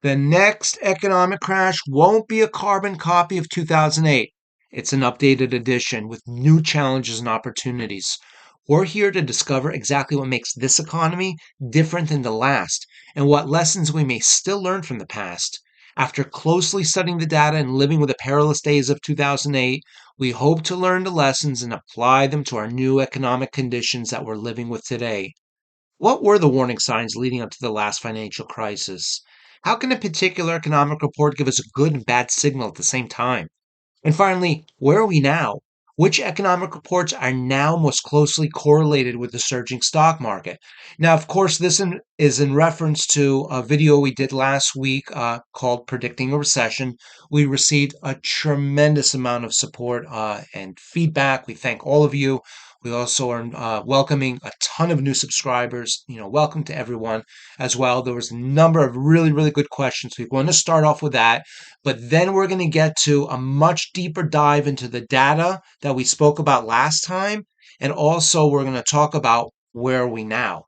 The next economic crash won't be a carbon copy of 2008. It's an updated edition with new challenges and opportunities. We're here to discover exactly what makes this economy different than the last and what lessons we may still learn from the past. After closely studying the data and living with the perilous days of 2008, we hope to learn the lessons and apply them to our new economic conditions that we're living with today. What were the warning signs leading up to the last financial crisis? How can a particular economic report give us a good and bad signal at the same time? And finally, where are we now? Which economic reports are now most closely correlated with the surging stock market? Now, of course, is in reference to a video we did last week called Predicting a Recession. We received a tremendous amount of support and feedback. We thank all of you. We also are welcoming a ton of new subscribers. Welcome to everyone as well. There was a number of really, really good questions. We're going to start off with that. But then we're going to get to a much deeper dive into the data that we spoke about last time. And also, we're going to talk about where are we now.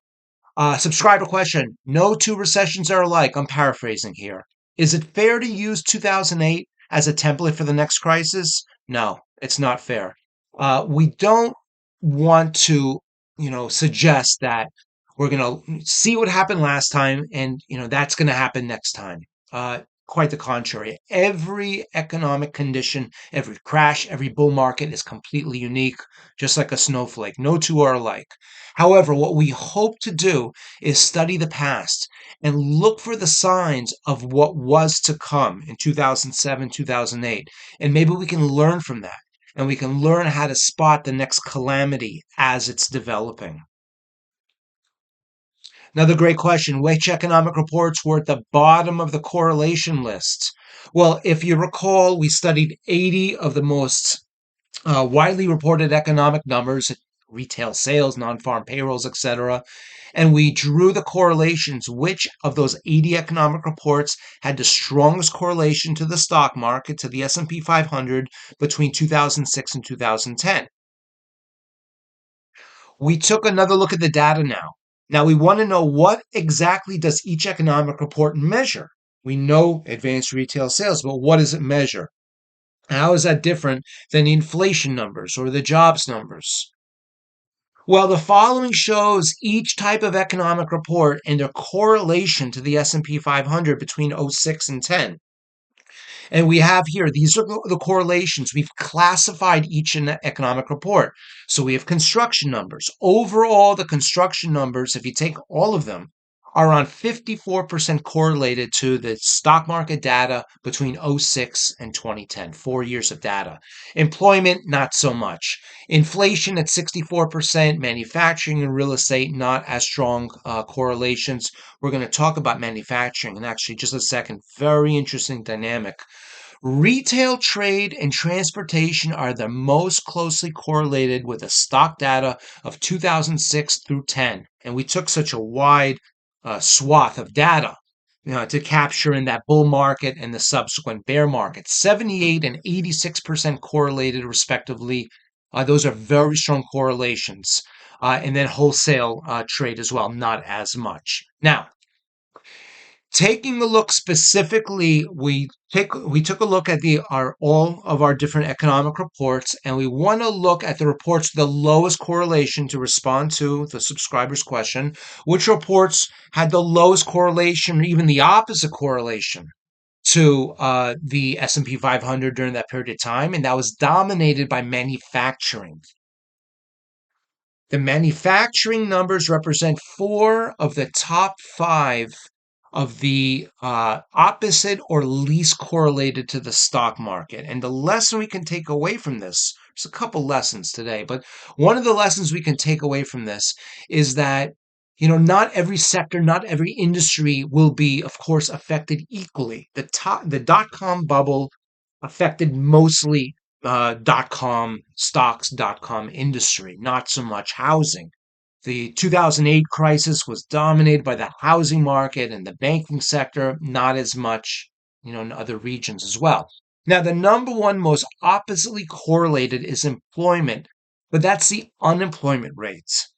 Subscriber question. No two recessions are alike. I'm paraphrasing here. Is it fair to use 2008 as a template for the next crisis? No, it's not fair. We don't want to, suggest that we're going to see what happened last time and, that's going to happen next time. Quite the contrary. Every economic condition, every crash, every bull market is completely unique, just like a snowflake. No two are alike. However, what we hope to do is study the past and look for the signs of what was to come in 2007, 2008. And maybe we can learn from that and we can learn how to spot the next calamity as it's developing. Another great question. Which economic reports were at the bottom of the correlation list? Well, if you recall, we studied 80 of the most widely reported economic numbers, retail sales, non-farm payrolls, etc. And we drew the correlations. Which of those 80 economic reports had the strongest correlation to the stock market, to the S&P 500 between 2006 and 2010? We took another look at the data now. Now we want to know what exactly does each economic report measure? We know advanced retail sales, but what does it measure? How is that different than the inflation numbers or the jobs numbers? Well, the following shows each type of economic report and their correlation to the S&P 500 between '06 and 10. And we have here, these are the correlations. We've classified each economic report. So we have construction numbers. Overall, the construction numbers, if you take all of them, are around 54% correlated to the stock market data between '06 and 2010, 4 years of data. Employment, not so much. Inflation at 64%, manufacturing and real estate, not as strong correlations. We're going to talk about manufacturing in actually just a second. Very interesting dynamic. Retail, trade, and transportation are the most closely correlated with the stock data of 2006 through 10. And we took such a wide swath of data to capture in that bull market and the subsequent bear market. 78 and 86% correlated, respectively. Those are very strong correlations. And then wholesale trade as well, not as much. Now, taking a look specifically, we took a look at all of our different economic reports, and we want to look at the reports with the lowest correlation to respond to the subscriber's question. Which reports had the lowest correlation, or even the opposite correlation, to the S&P 500 during that period of time? And that was dominated by manufacturing. The manufacturing numbers represent 4 of the top 5 of the opposite or least correlated to the stock market. And the lesson we can take away from this, there's a couple lessons today, but one of the lessons we can take away from this is that, not every sector, not every industry will be, of course, affected equally. The dot-com bubble affected mostly dot-com stocks, dot-com industry, not so much housing. The 2008 crisis was dominated by the housing market and the banking sector, not as much, in other regions as well. Now, the number one most oppositely correlated is employment, but that's the unemployment rates.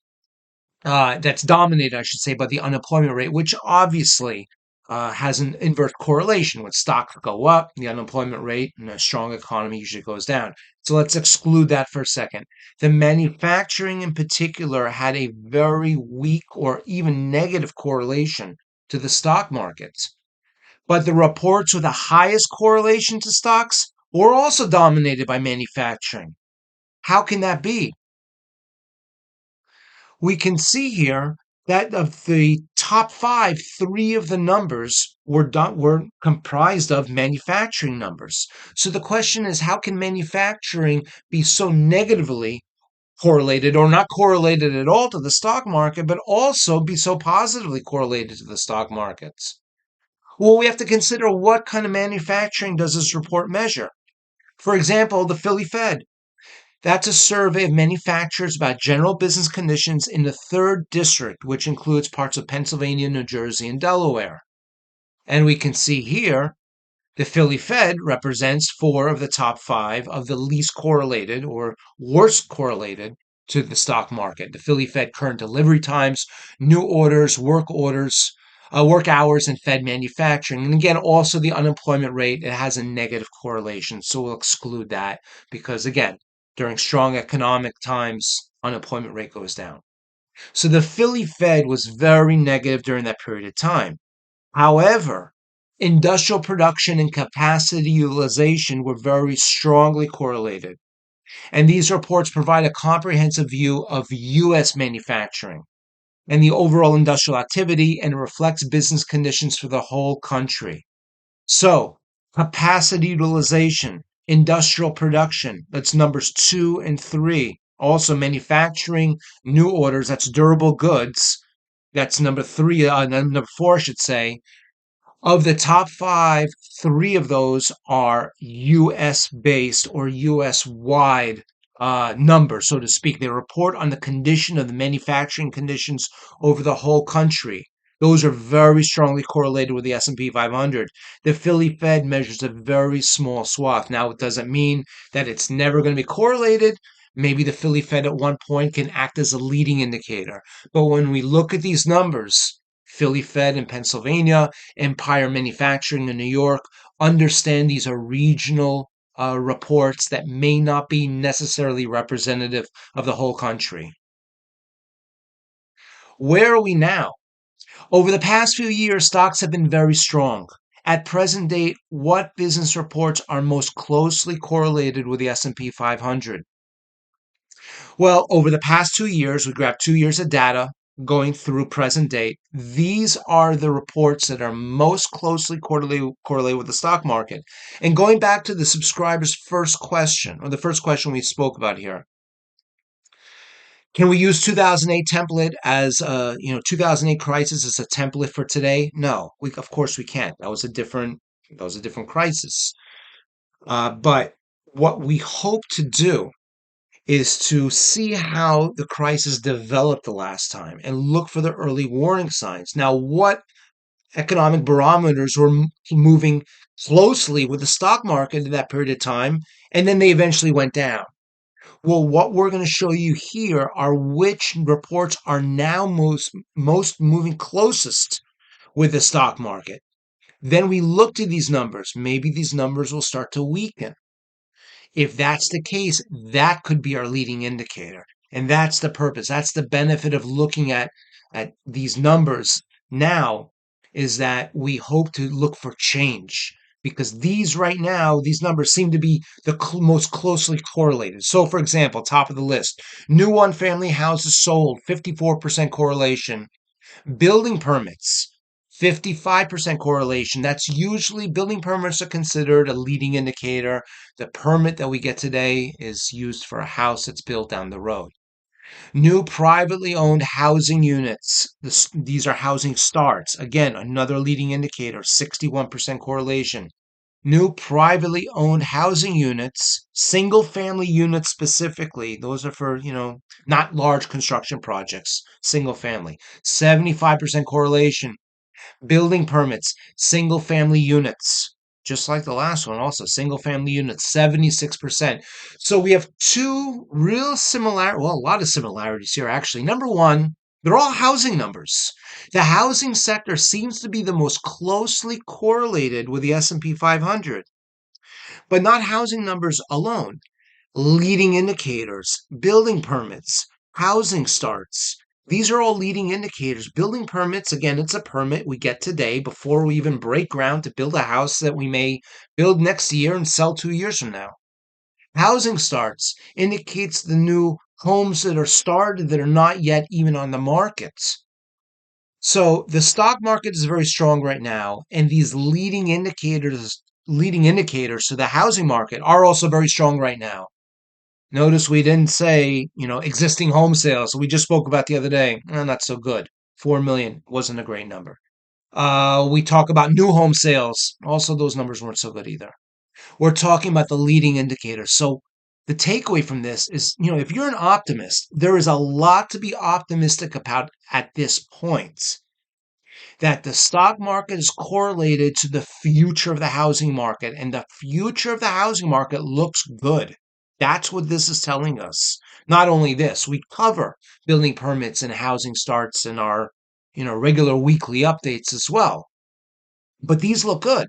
That's dominated, I should say, by the unemployment rate, which obviously has an inverse correlation. When stocks go up, the unemployment rate in a strong economy usually goes down. So let's exclude that for a second. The manufacturing in particular had a very weak or even negative correlation to the stock markets. But the reports with the highest correlation to stocks were also dominated by manufacturing. How can that be? We can see here that of the top five, three of the numbers were comprised of manufacturing numbers. So the question is, how can manufacturing be so negatively correlated or not correlated at all to the stock market, but also be so positively correlated to the stock markets? Well, we have to consider what kind of manufacturing does this report measure. For example, the Philly Fed. That's a survey of manufacturers about general business conditions in the third district, which includes parts of Pennsylvania, New Jersey, and Delaware. And we can see here the Philly Fed represents four of the top five of the least correlated or worst correlated to the stock market. The Philly Fed current delivery times, new orders, work hours, and Fed manufacturing. And again, also the unemployment rate, it has a negative correlation. So we'll exclude that because, again, during strong economic times, unemployment rate goes down. So the Philly Fed was very negative during that period of time. However, industrial production and capacity utilization were very strongly correlated. And these reports provide a comprehensive view of U.S. manufacturing and the overall industrial activity and reflects business conditions for the whole country. So, capacity utilization, industrial production, that's numbers 2 and 3. Also, manufacturing, new orders, that's durable goods. That's number 3, number 4, I should say. Of the top five, three of those are US based or US wide numbers, so to speak. They report on the condition of the manufacturing conditions over the whole country. Those are very strongly correlated with the S&P 500. The Philly Fed measures a very small swath. Now, it doesn't mean that it's never going to be correlated. Maybe the Philly Fed at one point can act as a leading indicator. But when we look at these numbers, Philly Fed in Pennsylvania, Empire Manufacturing in New York, understand these are regional reports that may not be necessarily representative of the whole country. Where are we now? Over the past few years, stocks have been very strong. At present date, what business reports are most closely correlated with the S&P 500? Well, over the past 2 years, we grabbed 2 years of data going through present date. These are the reports that are most closely correlated with the stock market. And going back to the subscriber's first question, or the first question we spoke about here, can we use 2008 template as 2008 crisis as a template for today? No, of course we can't. That was a different crisis. But what we hope to do is to see how the crisis developed the last time and look for the early warning signs. Now, what economic barometers were moving closely with the stock market in that period of time, and then they eventually went down? Well, what we're going to show you here are which reports are now most moving closest with the stock market. Then we look to these numbers. Maybe these numbers will start to weaken. If that's the case, that could be our leading indicator. And that's the purpose. That's the benefit of looking at these numbers now, is that we hope to look for change. Because these right now, these numbers seem to be the most closely correlated. So, for example, top of the list, new one-family houses sold, 54% correlation. Building permits, 55% correlation. That's usually building permits are considered a leading indicator. The permit that we get today is used for a house that's built down the road. New privately owned housing units. These are housing starts. Again, another leading indicator, 61% correlation. New privately owned housing units, single family units specifically, those are for, not large construction projects, single family, 75% correlation. Building permits, single family units, just like the last one, also single family units, 76%. So we have two real similar, well, a lot of similarities here actually. Number one, They're all housing numbers. The housing sector seems to be the most closely correlated with the S&P 500, but not housing numbers alone. Leading indicators, building permits, housing starts. These are all leading indicators. Building permits, again, it's a permit we get today before we even break ground to build a house that we may build next year and sell 2 years from now. Housing starts indicates the new homes that are started that are not yet even on the market. So the stock market is very strong right now, and these leading indicators to the housing market are also very strong right now. Notice we didn't say, existing home sales. We just spoke about the other day. Not so good. 4 million wasn't a great number. We talk about new home sales. Also, those numbers weren't so good either. We're talking about the leading indicators. So the takeaway from this is, if you're an optimist, there is a lot to be optimistic about at this point. That the stock market is correlated to the future of the housing market, and the future of the housing market looks good. That's what this is telling us. Not only this, we cover building permits and housing starts in our, regular weekly updates as well. But these look good.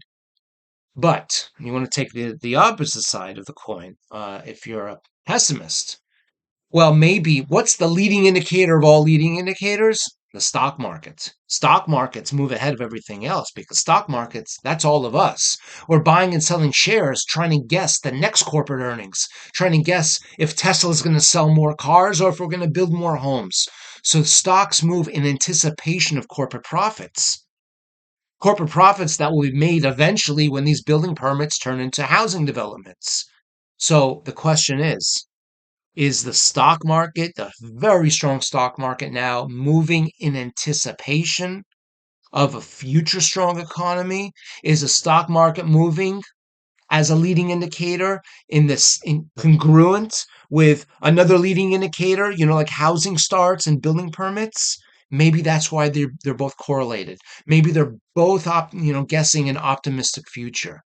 But you want to take the opposite side of the coin. If you're a pessimist, well, maybe what's the leading indicator of all leading indicators? The stock market. Stock markets move ahead of everything else because stock markets, that's all of us. We're buying and selling shares, trying to guess the next corporate earnings, trying to guess if Tesla's going to sell more cars or if we're going to build more homes. So stocks move in anticipation of corporate profits. Corporate profits that will be made eventually when these building permits turn into housing developments. So the question is the stock market, the very strong stock market now, moving in anticipation of a future strong economy? Is the stock market moving as a leading indicator in congruent with another leading indicator, like housing starts and building permits? Maybe that's why they're both correlated. Maybe they're both guessing an optimistic future.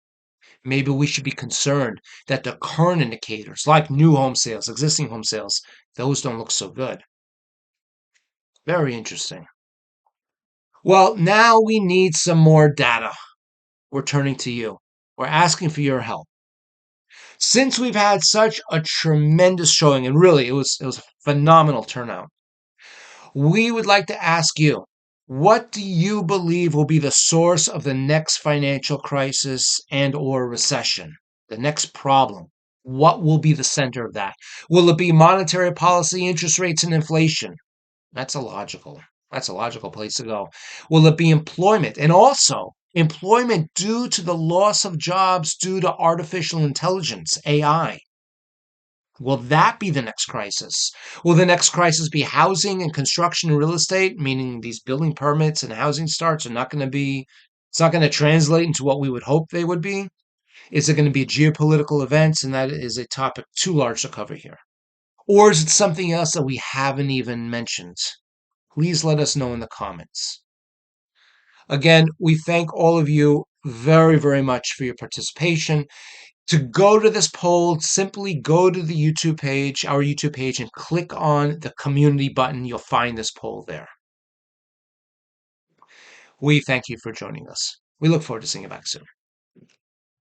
Maybe we should be concerned that the current indicators, like new home sales, existing home sales, those don't look so good. Very interesting. Well, now we need some more data. We're turning to you. We're asking for your help. Since we've had such a tremendous showing, and really it was a phenomenal turnout, we would like to ask you, what do you believe will be the source of the next financial crisis and or recession? The next problem. What will be the center of that? Will it be monetary policy, interest rates, and inflation? That's a logical. That's a logical place to go. Will it be employment? And also employment due to the loss of jobs due to artificial intelligence, AI. Will that be the next crisis? Will the next crisis be housing and construction and real estate, meaning these building permits and housing starts are not going to be, it's not going to translate into what we would hope they would be? Is it going to be geopolitical events? And that is a topic too large to cover here. Or is it something else that we haven't even mentioned? Please let us know in the comments. Again, we thank all of you very, very much for your participation. To go to this poll, simply go to the YouTube page, our YouTube page, and click on the community button. You'll find this poll there. We thank you for joining us. We look forward to seeing you back soon.